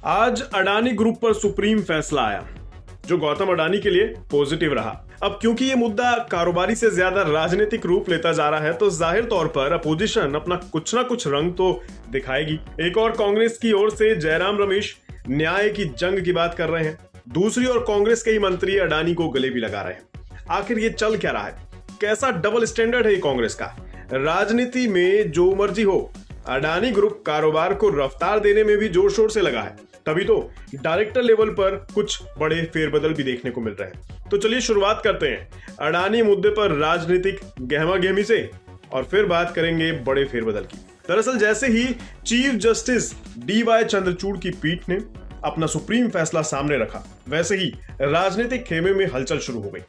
आज अडानी ग्रुप पर सुप्रीम फैसला आया जो गौतम अडानी के लिए पॉजिटिव रहा। अब क्योंकि ये मुद्दा कारोबारी से ज्यादा राजनीतिक रूप लेता जा रहा है तो जाहिर तौर पर अपोजिशन अपना कुछ ना कुछ रंग तो दिखाएगी। एक और कांग्रेस की ओर से जयराम रमेश न्याय की जंग की बात कर रहे हैं, दूसरी ओर कांग्रेस के ही मंत्री अडानी को गले भी लगा रहे हैं। आखिर ये चल क्या रहा है? कैसा डबल स्टैंडर्ड है कांग्रेस का? राजनीति में जो मर्जी हो, अडानी ग्रुप कारोबार को रफ्तार देने में भी जोर शोर से लगा है, तभी तो डायरेक्टर लेवल पर कुछ बड़े फेरबदल भी देखने को मिल रहे हैं। तो चलिए शुरुआत करते हैं अडानी मुद्दे पर राजनीतिक गहमागहमी से और फिर बात करेंगे बड़े फेरबदल की। दरअसल जैसे ही चीफ जस्टिस DY चंद्रचूड़ की पीठ ने अपना सुप्रीम फैसला सामने रखा, वैसे ही राजनीतिक खेमे में हलचल शुरू हो गई।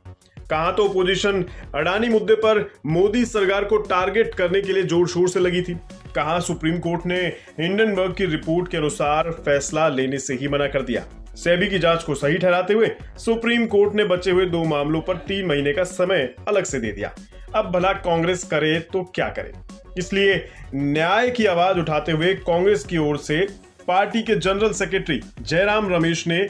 कहां तो अपोजिशन अडानी मुद्दे पर मोदी सरकार को टारगेट करने के लिए जोर शोर से लगी थी, कहां सुप्रीम कोर्ट ने हिंडनबर्ग की रिपोर्ट के अनुसार फैसला लेने से ही मना कर दिया। सेबी की जांच को सही ठहराते हुए सुप्रीम कोर्ट ने बचे हुए 2 मामलों पर 3 महीने का समय अलग से दे दिया। अब भला कांग्रेस करे तो क्या करे? इसलिए न्याय की आवाज उठाते हुए कांग्रेस की ओर से पार्टी के जनरल सेक्रेटरी जयराम रमेश ने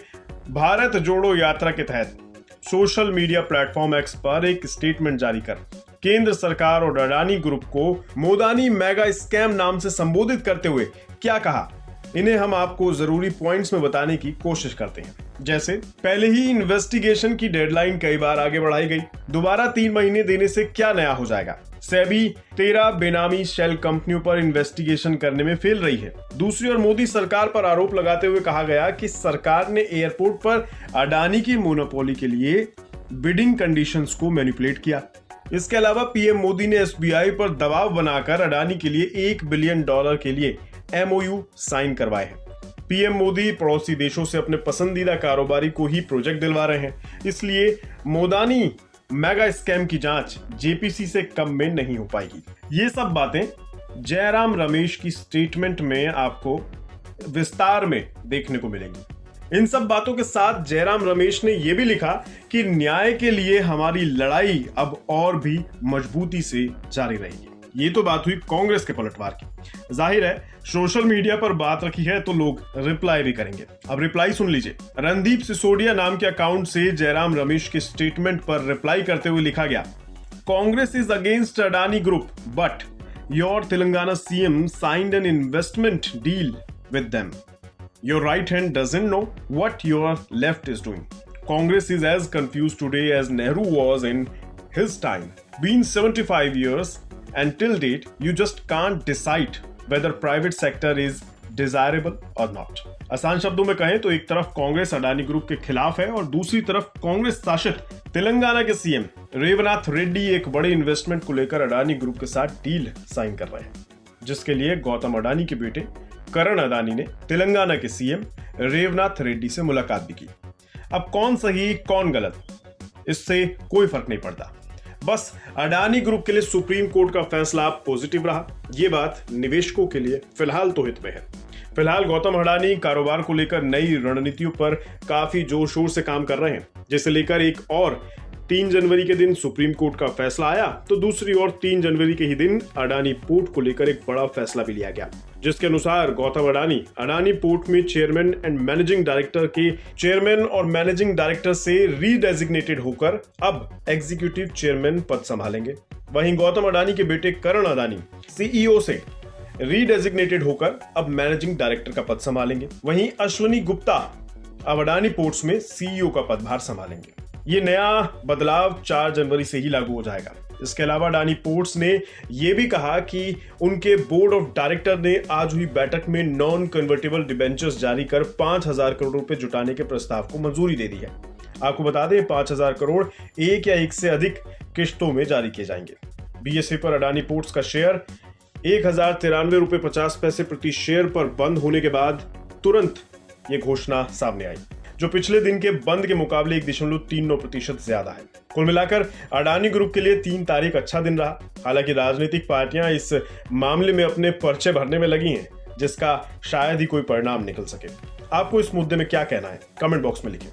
भारत जोड़ो यात्रा के तहत सोशल मीडिया प्लेटफॉर्म एक्स पर एक स्टेटमेंट जारी कर केंद्र सरकार और अडानी ग्रुप को मोदानी मेगा स्कैम नाम से संबोधित करते हुए क्या कहा, इन्हें हम आपको जरूरी पॉइंट्स में बताने की कोशिश करते हैं। जैसे पहले ही इन्वेस्टिगेशन की डेडलाइन कई बार आगे बढ़ाई गई, दोबारा 3 महीने देने से क्या नया हो जाएगा? सेबी 13 बेनामी शेल कंपनियों पर इन्वेस्टिगेशन करने में फेल रही है। दूसरी ओर मोदी सरकार पर आरोप लगाते हुए कहा गया कि सरकार ने एयरपोर्ट पर अडानी की मोनोपोली के लिए बिडिंग कंडीशंस को मैनिपुलेट किया। इसके अलावा पीएम मोदी ने SBI पर दबाव बनाकर अडानी के लिए $1 बिलियन के लिए MOU साइन करवाए हैं। पीएम मोदी पड़ोसी देशों से अपने पसंदीदा कारोबारी को ही प्रोजेक्ट दिलवा रहे हैं, इसलिए मोदानी मेगा स्कैम की जांच JPC से कम में नहीं हो पाएगी। ये सब बातें जयराम रमेश की स्टेटमेंट में आपको विस्तार में देखने को मिलेंगी। इन सब बातों के साथ जयराम रमेश ने यह भी लिखा कि न्याय के लिए हमारी लड़ाई अब और भी मजबूती से जारी रहेगी। ये तो बात हुई कांग्रेस के पलटवार की। जाहिर है सोशल मीडिया पर बात रखी है तो लोग रिप्लाई भी करेंगे। अब रिप्लाई सुन लीजिए। रणदीप सिसोदिया नाम के अकाउंट से जयराम रमेश के स्टेटमेंट पर रिप्लाई करते हुए लिखा गया, Congress is against Adani group but your Telangana CM signed an investment deal with them. Your right hand doesn't know what your left is doing. Congress is as confused today as Nehru was in his time. Been 75 years and till date, you just can't decide whether private sector is desirable or not. आसान शब्दों में कहें तो एक तरफ Congress Adani group के खिलाफ है और दूसरी तरफ कांग्रेस शासित तेलंगाना के CM रेवनाथ रेड्डी एक बड़े इन्वेस्टमेंट को लेकर अडानी ग्रुप के साथ डील साइन कर रहे हैं, जिसके लिए गौतम अडानी के बेटे करण अडानी ने तेलंगाना के CM रेवनाथ रेड्डी से मुलाकात भी की। अब कौन सही कौन गलत, इससे कोई फर्क नहीं पड़ता। बस अडानी ग्रुप के लिए सुप्रीम कोर्ट का फैसला पॉजिटिव रहा, ये बात निवेशकों के लिए फिलहाल तो हित में है। फिलहाल गौतम अडानी कारोबार को लेकर नई रणनीतियों पर काफी जोर शोर से काम कर रहे हैं, जिसे लेकर एक और 3 जनवरी के दिन सुप्रीम कोर्ट का फैसला आया तो दूसरी ओर 3 जनवरी के ही दिन अडानी पोर्ट को लेकर एक बड़ा फैसला भी लिया गया, जिसके अनुसार गौतम अडानी अडानी पोर्ट में चेयरमैन एंड मैनेजिंग डायरेक्टर के चेयरमैन और मैनेजिंग डायरेक्टर से रीडेजिग्नेटेड होकर अब एग्जीक्यूटिव चेयरमैन पद संभालेंगे। वहीं गौतम अडानी के बेटे करण अडानी CEO से रीडेजिग्नेटेड होकर अब मैनेजिंग डायरेक्टर का पद संभालेंगे। वहीं अश्विनी गुप्ता अब अडानी पोर्ट्स में CEO का पदभार संभालेंगे। ये नया बदलाव 4 जनवरी से ही लागू हो जाएगा। इसके अलावा अडानी पोर्ट्स ने यह भी कहा कि उनके बोर्ड ऑफ डायरेक्टर ने आज हुई बैठक में नॉन कन्वर्टेबल डिबेंचर्स जारी कर 5,000 करोड़ रुपए जुटाने के प्रस्ताव को मंजूरी दे दी है। आपको बता दें 5,000 करोड़ एक या एक से अधिक किश्तों में जारी किए जाएंगे। BSE पर अडानी पोर्ट्स का शेयर 1,093 रुपए 50 पैसे प्रति शेयर पर बंद होने के बाद तुरंत ये घोषणा सामने आई, जो पिछले दिन के बंद के मुकाबले 1.39% ज्यादा है। कुल मिलाकर अडानी ग्रुप के लिए 3 तारीख अच्छा दिन रहा। हालांकि राजनीतिक पार्टियां इस मामले में अपने पर्चे भरने में लगी हैं, जिसका शायद ही कोई परिणाम निकल सके। आपको इस मुद्दे में क्या कहना है? कमेंट बॉक्स में लिखिए।